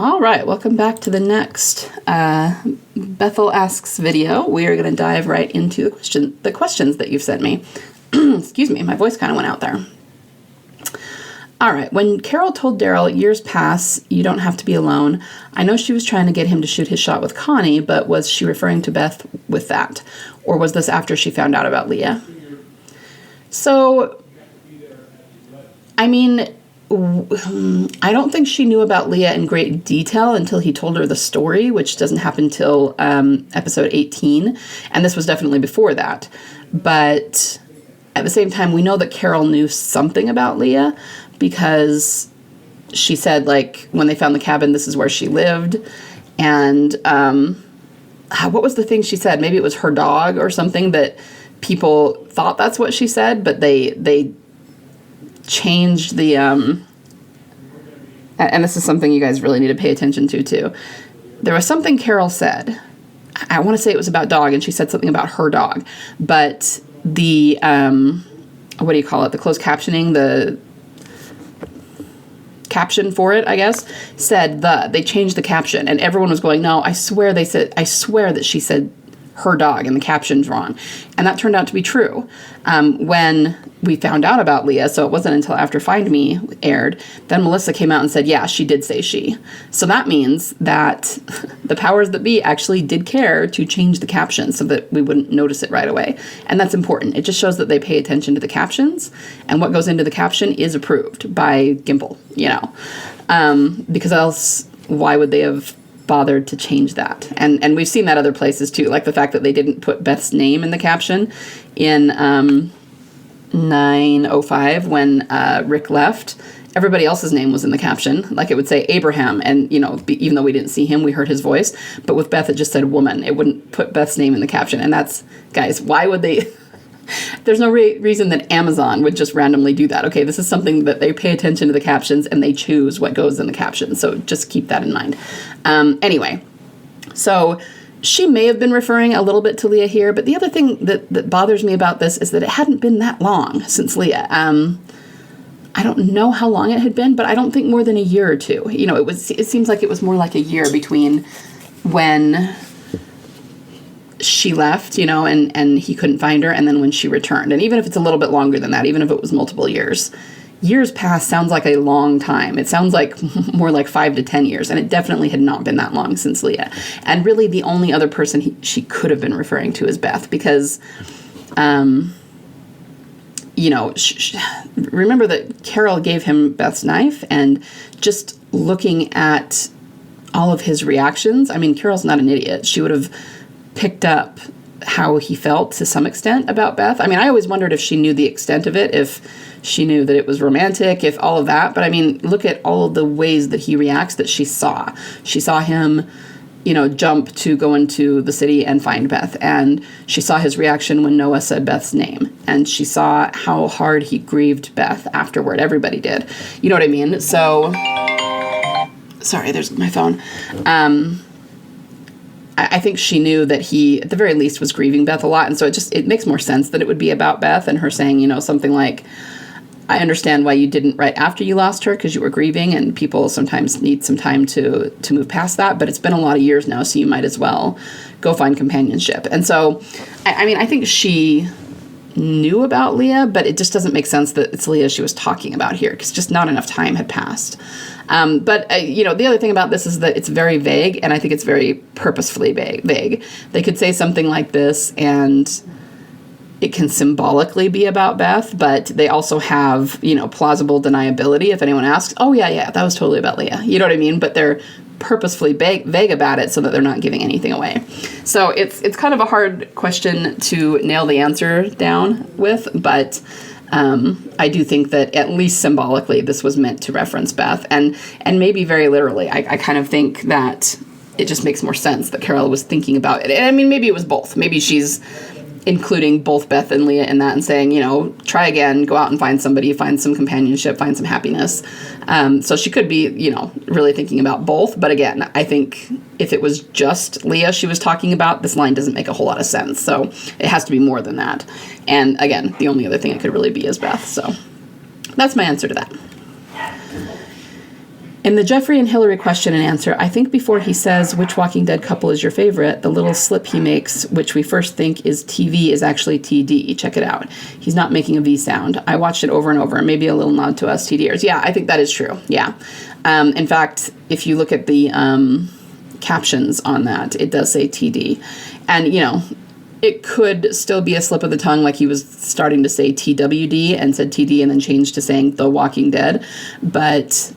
All right, welcome back to the next Bethyl Asks video. We are going to dive right into the questions that you've sent me. Excuse me, my voice kind of went out there. All right, when Carol told Daryl, years pass, you don't have to be alone, I know she was trying to get him to shoot his shot with Connie, but was she referring to Beth with that? Or was this after she found out about Leah? So, I mean, I don't think she knew about Leah in great detail until he told her the story, which doesn't happen until episode 18, and this was definitely before that. But at the same time, we know that Carol knew something about Leah because she said, like, when they found the cabin, this is where she lived. And what was the thing she said? Maybe it was her dog or something that people thought that's what she said, but they changed the, and this is something you guys really need to pay attention to, too. There was something Carol said. I want to say it was about dog, and she said something about her dog. But the, what do you call it? The closed captioning, the caption for it, I guess, said they changed the caption, and everyone was going, no, I swear that she said her dog, and the caption's wrong. And that turned out to be true. When we found out about Leah, so it wasn't until after Find Me aired, then Melissa came out and said, yeah, she did say she. So that means that the powers that be actually did care to change the caption so that we wouldn't notice it right away. And that's important. It just shows that they pay attention to the captions, and what goes into the caption is approved by Gimple, because else, why would they have bothered to change that? And we've seen that other places too, like the fact that they didn't put Beth's name in the caption in 9:05 when Rick left. Everybody else's name was in the caption, like it would say Abraham, and even though we didn't see him, we heard his voice, but with Beth it just said woman. It wouldn't put Beth's name in the caption. And that's, guys, why would they? There's no reason that Amazon would just randomly do that. Okay, this is something that they pay attention to the captions and they choose what goes in the captions. So just keep that in mind. Anyway, so she may have been referring a little bit to Leah here, but the other thing that bothers me about this is that it hadn't been that long since Leah. I don't know how long it had been, but I don't think more than a year or two. It seems like it was more like a year between when she left, and he couldn't find her, and then when she returned. And even if it's a little bit longer than that, even if it was multiple years past sounds like a long time. It sounds like more like 5 to 10 years, and it definitely had not been that long since Leah. And really the only other person she could have been referring to is Beth, because, remember that Carol gave him Beth's knife, and just looking at all of his reactions, I mean, Carol's not an idiot. She would have picked up how he felt to some extent about Beth. I mean, I always wondered if she knew the extent of it, if she knew that it was romantic, if all of that. But I mean, look at all of the ways that he reacts that she saw. She saw him, jump to go into the city and find Beth. And she saw his reaction when Noah said Beth's name. And she saw how hard he grieved Beth afterward. Everybody did. You know what I mean? So, sorry, there's my phone. I think she knew that he, at the very least, was grieving Beth a lot. And so it makes more sense that it would be about Beth and her saying, something like, I understand why you didn't right after you lost her because you were grieving, and people sometimes need some time to move past that. But it's been a lot of years now, so you might as well go find companionship. And so, I think she knew about Leah, but it just doesn't make sense that it's Leah she was talking about here because just not enough time had passed. But the other thing about this is that it's very vague, and I think it's very purposefully vague. They could say something like this, and it can symbolically be about Beth, but they also have, plausible deniability. If anyone asks, oh, yeah, that was totally about Leah. You know what I mean? But they're purposefully vague about it so that they're not giving anything away. So it's kind of a hard question to nail the answer down with, but I do think that at least symbolically this was meant to reference Beth, and maybe very literally. I kind of think that it just makes more sense that Carol was thinking about it. And I mean, maybe it was both. Maybe she's including both Beth and Leah in that and saying, try again, go out and find somebody, find some companionship, find some happiness. So she could be, really thinking about both. But again, I think if it was just Leah she was talking about, this line doesn't make a whole lot of sense. So it has to be more than that. And again, the only other thing it could really be is Beth. So that's my answer to that. In the Jeffrey and Hilary question and answer, I think before he says which Walking Dead couple is your favorite, the little slip he makes, which we first think is TV, is actually TD. Check it out. He's not making a V sound. I watched it over and over. Maybe a little nod to us TDers. Yeah, I think that is true. Yeah. In fact, if you look at the captions on that, it does say TD. And, you know, it could still be a slip of the tongue, like he was starting to say TWD and said TD and then changed to saying The Walking Dead. But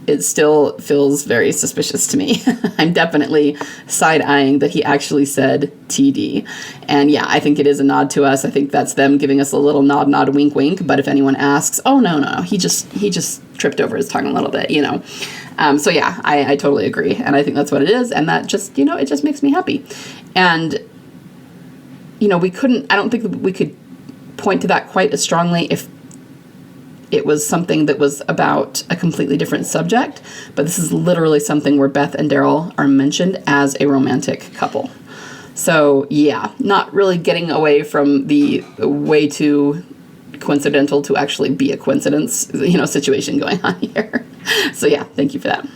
it still feels very suspicious to me. I'm definitely side-eyeing that he actually said TD. And yeah, I think it is a nod to us. I think that's them giving us a little nod, wink, wink. But if anyone asks, oh, no, he just tripped over his tongue a little bit, you know. So yeah, I totally agree. And I think that's what it is. And that just, you know, it just makes me happy. And, you know, I don't think we could point to that quite as strongly if it was something that was about a completely different subject, but this is literally something where Beth and Daryl are mentioned as a romantic couple. So yeah, not really getting away from the way too coincidental to actually be a coincidence, you know, situation going on here. So yeah, thank you for that.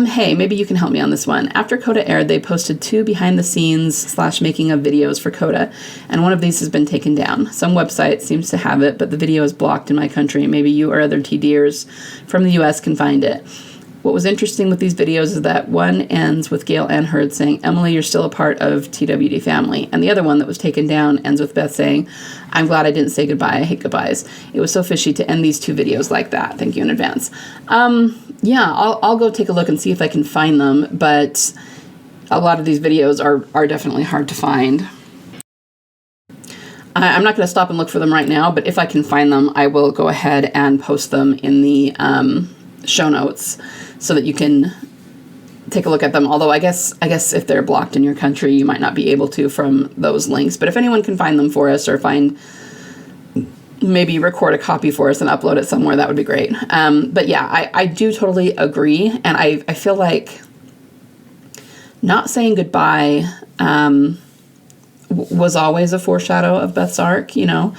Hey, maybe you can help me on this one. After Coda aired, they posted 2 behind-the-scenes / making of videos for Coda, and one of these has been taken down. Some website seems to have it, but the video is blocked in my country. Maybe you or other TDers from the U.S. can find it. What was interesting with these videos is that one ends with Gail Ann Hurd saying, Emily, you're still a part of TWD family. And the other one that was taken down ends with Beth saying, I'm glad I didn't say goodbye. I hate goodbyes. It was so fishy to end these 2 videos like that. Thank you in advance. Yeah, I'll go take a look and see if I can find them. But a lot of these videos are definitely hard to find. I'm not going to stop and look for them right now, but if I can find them, I will go ahead and post them in the show notes so that you can take a look at them. Although I guess if they're blocked in your country, you might not be able to from those links. But if anyone can find them for us or maybe record a copy for us and upload it somewhere, that would be great. But yeah, I do totally agree. And I feel like not saying goodbye was always a foreshadow of Beth's arc, you know.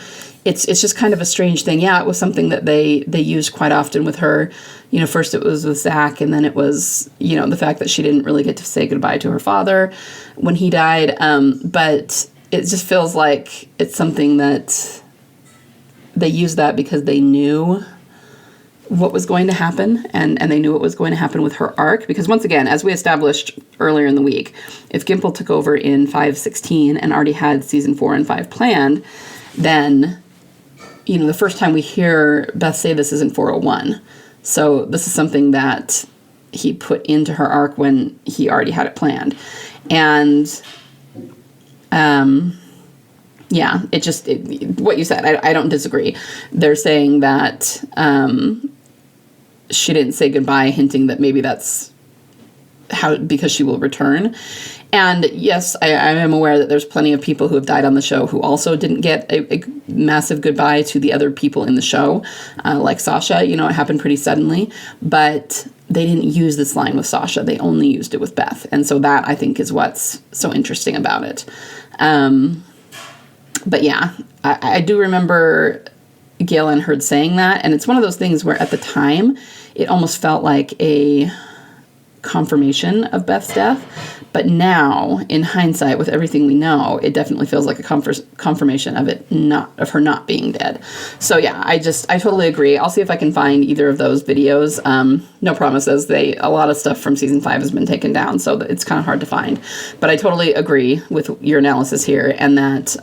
It's just kind of a strange thing. Yeah, it was something that they used quite often with her. You know, first it was with Zach, and then it was, you know, the fact that she didn't really get to say goodbye to her father when he died. But it just feels like it's something that they used that because they knew what was going to happen, and they knew what was going to happen with her arc. Because once again, as we established earlier in the week, if Gimple took over in 5/16 and already had season 4 and 5 planned, then, you know, the first time we hear Beth say this is in 401. So this is something that he put into her arc when he already had it planned. And, yeah, what you said, I don't disagree. They're saying that she didn't say goodbye, hinting that maybe that's because she will return. And yes, I am aware that there's plenty of people who have died on the show who also didn't get a massive goodbye to the other people in the show, like Sasha. You know, it happened pretty suddenly, but they didn't use this line with Sasha. They only used it with Beth. And so that, I think, is what's so interesting about it. But yeah, I do remember Gail Ann Hurd saying that, and it's one of those things where at the time it almost felt like a confirmation of Beth's death, but now in hindsight with everything we know, it definitely feels like a confirmation of her not being dead. So yeah, I totally agree. I'll see if I can find either of those videos. No promises. A lot of stuff from season 5 has been taken down, so it's kind of hard to find, but I totally agree with your analysis here, and that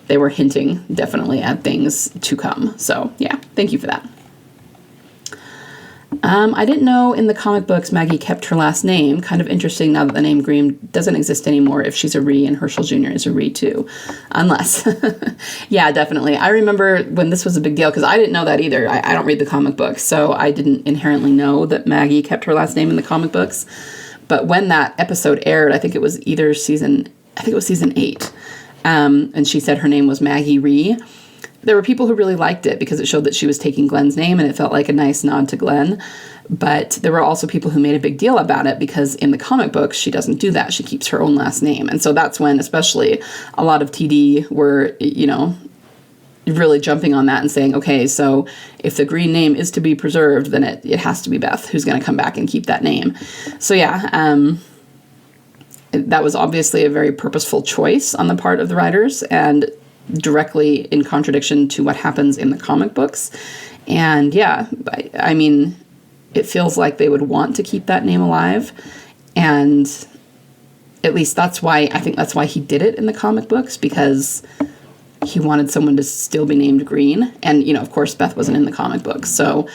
they were hinting definitely at things to come. So yeah, thank you for that. I didn't know in the comic books Maggie kept her last name. Kind of interesting now that the name Green doesn't exist anymore if she's a Ree and Herschel Jr. is a Ree too. Unless. Yeah, definitely. I remember when this was a big deal because I didn't know that either. I don't read the comic books, so I didn't inherently know that Maggie kept her last name in the comic books. But when that episode aired, I think it was season 8, and she said her name was Maggie Ree. There were people who really liked it because it showed that she was taking Glenn's name and it felt like a nice nod to Glenn. But there were also people who made a big deal about it because in the comic books, she doesn't do that. She keeps her own last name. And so that's when especially a lot of TD were, you know, really jumping on that and saying, okay, so if the Green name is to be preserved, then it has to be Beth who's going to come back and keep that name. So yeah, that was obviously a very purposeful choice on the part of the writers and directly in contradiction to what happens in the comic books. And yeah, I mean, it feels like they would want to keep that name alive. And at least I think that's why he did it in the comic books, because he wanted someone to still be named Green. And, you know, of course, Beth wasn't in the comic books. So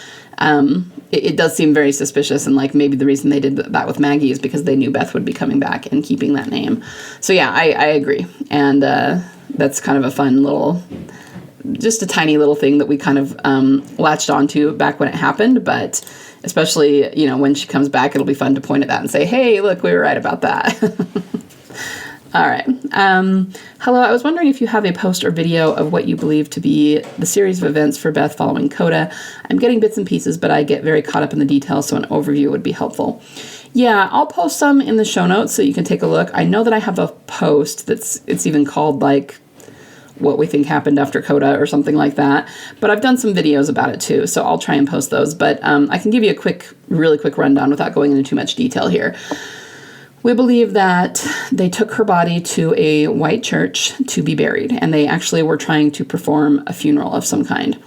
it does seem very suspicious. And like maybe the reason they did that with Maggie is because they knew Beth would be coming back and keeping that name. So yeah, I agree. And that's kind of a fun little, just a tiny little thing that we kind of latched onto back when it happened. But especially, you know, when she comes back, it'll be fun to point at that and say, hey, look, we were right about that. All right. Hello, I was wondering if you have a post or video of what you believe to be the series of events for Beth following Coda. I'm getting bits and pieces, but I get very caught up in the details, so an overview would be helpful. Yeah, I'll post some in the show notes so you can take a look. I know that I have a post it's even called like what we think happened after Coda or something like that. But I've done some videos about it too, so I'll try and post those. But I can give you a really quick rundown without going into too much detail here. We believe that they took her body to a white church to be buried, and they actually were trying to perform a funeral of some kind.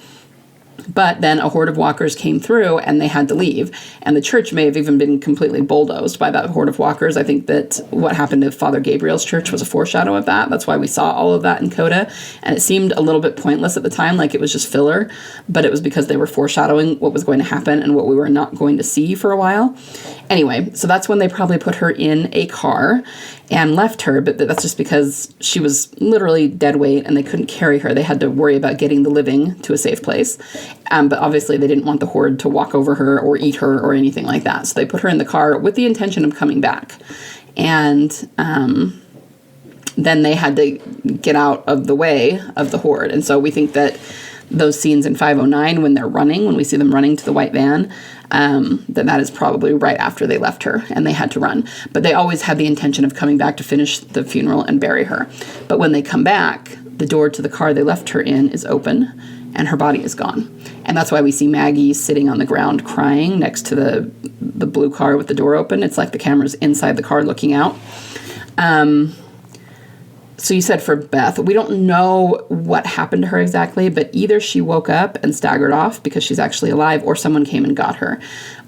But then a horde of walkers came through and they had to leave. And the church may have even been completely bulldozed by that horde of walkers. I think that what happened to Father Gabriel's church was a foreshadow of that. That's why we saw all of that in Coda. And it seemed a little bit pointless at the time, like it was just filler. But it was because they were foreshadowing what was going to happen and what we were not going to see for a while. Anyway, so that's when they probably put her in a car and left her, but that's just because she was literally dead weight and they couldn't carry her. They had to worry about getting the living to a safe place. But obviously they didn't want the horde to walk over her or eat her or anything like that. So they put her in the car with the intention of coming back. And then they had to get out of the way of the horde. And so we think that those scenes in 509 when we see them running to the white van, that is probably right after they left her and they had to run. But they always had the intention of coming back to finish the funeral and bury her. But when they come back, the door to the car they left her in is open and her body is gone. And that's why we see Maggie sitting on the ground crying next to the blue car with the door open. It's like the camera's inside the car looking out. So you said for Beth, we don't know what happened to her exactly, but either she woke up and staggered off because she's actually alive, or someone came and got her.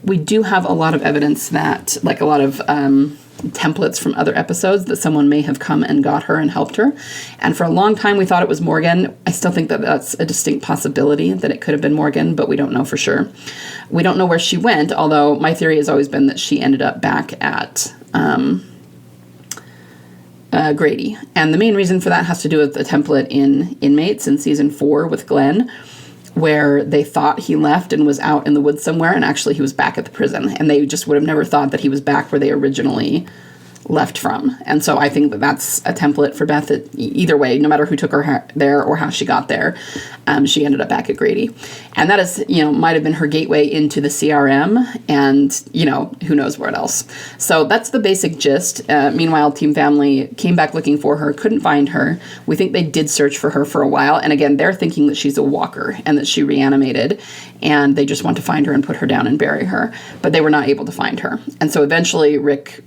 We do have a lot of evidence that, like a lot of templates from other episodes, that someone may have come and got her and helped her. And for a long time, we thought it was Morgan. I still think that that's a distinct possibility that it could have been Morgan, but we don't know for sure. We don't know where she went, although my theory has always been that she ended up back at Grady. And the main reason for that has to do with the template in Inmates in season 4 with Glenn, where they thought he left and was out in the woods somewhere, and actually he was back at the prison. And they just would have never thought that he was back where they originally left from. And so I think that that's a template for Beth. Either way, no matter who took her there or how she got there, she ended up back at Grady. And that is, might have been her gateway into the CRM and, who knows what else. So that's the basic gist. Meanwhile, Team Family came back looking for her, couldn't find her. We think they did search for her for a while. And again, they're thinking that she's a walker and that she reanimated, and they just want to find her and put her down and bury her. But they were not able to find her. And so eventually Rick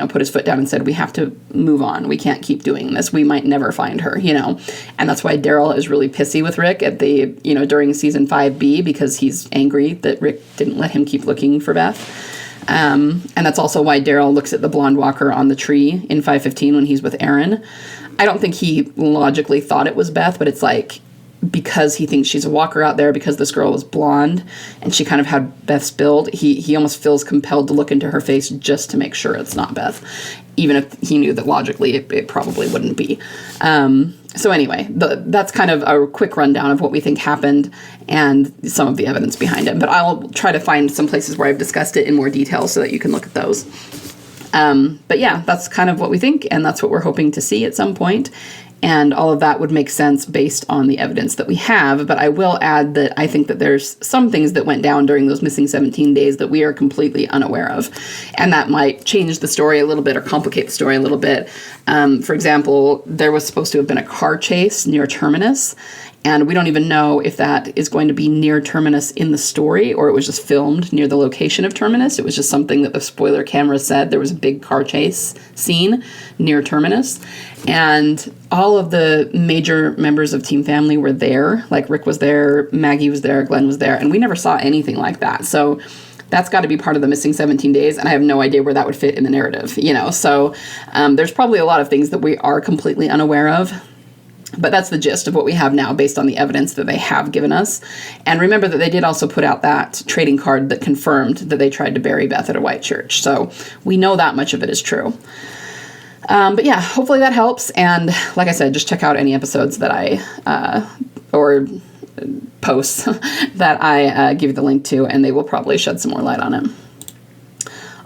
put his foot down and said, we have to move on. We can't keep doing this. We might never find her, And that's why Daryl is really pissy with Rick at during season 5B, because he's angry that Rick didn't let him keep looking for Beth. And that's also why Daryl looks at the blonde walker on the tree in 515 when he's with Aaron. I don't think he logically thought it was Beth, but it's like, because he thinks she's a walker out there, because this girl was blonde and she kind of had Beth's build, he almost feels compelled to look into her face just to make sure it's not Beth, even if he knew that logically it probably wouldn't be. So anyway, that's kind of a quick rundown of what we think happened and some of the evidence behind it. But I'll try to find some places where I've discussed it in more detail so that you can look at those. But yeah, that's kind of what we think, and that's what we're hoping to see at some point. And all of that would make sense based on the evidence that we have. But I will add that I think that there's some things that went down during those missing 17 days that we are completely unaware of. And that might change the story a little bit or complicate the story a little bit. For example, there was supposed to have been a car chase near Terminus. And we don't even know if that is going to be near Terminus in the story, or it was just filmed near the location of Terminus. It was just something that the spoiler camera said. There was a big car chase scene near Terminus. And all of the major members of Team Family were there. Like Rick was there, Maggie was there, Glenn was there, and we never saw anything like that. So that's got to be part of the missing 17 days, and I have no idea where that would fit in the narrative, you know. So there's probably a lot of things that we are completely unaware of. But that's the gist of what we have now based on the evidence that they have given us. And remember that they did also put out that trading card that confirmed that they tried to bury Beth at a white church. So we know that much of it is true. But yeah, hopefully that helps. And like I said, just check out any episodes that or posts that I give you the link to, and they will probably shed some more light on it.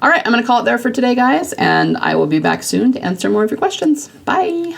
All right, I'm going to call it there for today, guys, and I will be back soon to answer more of your questions. Bye.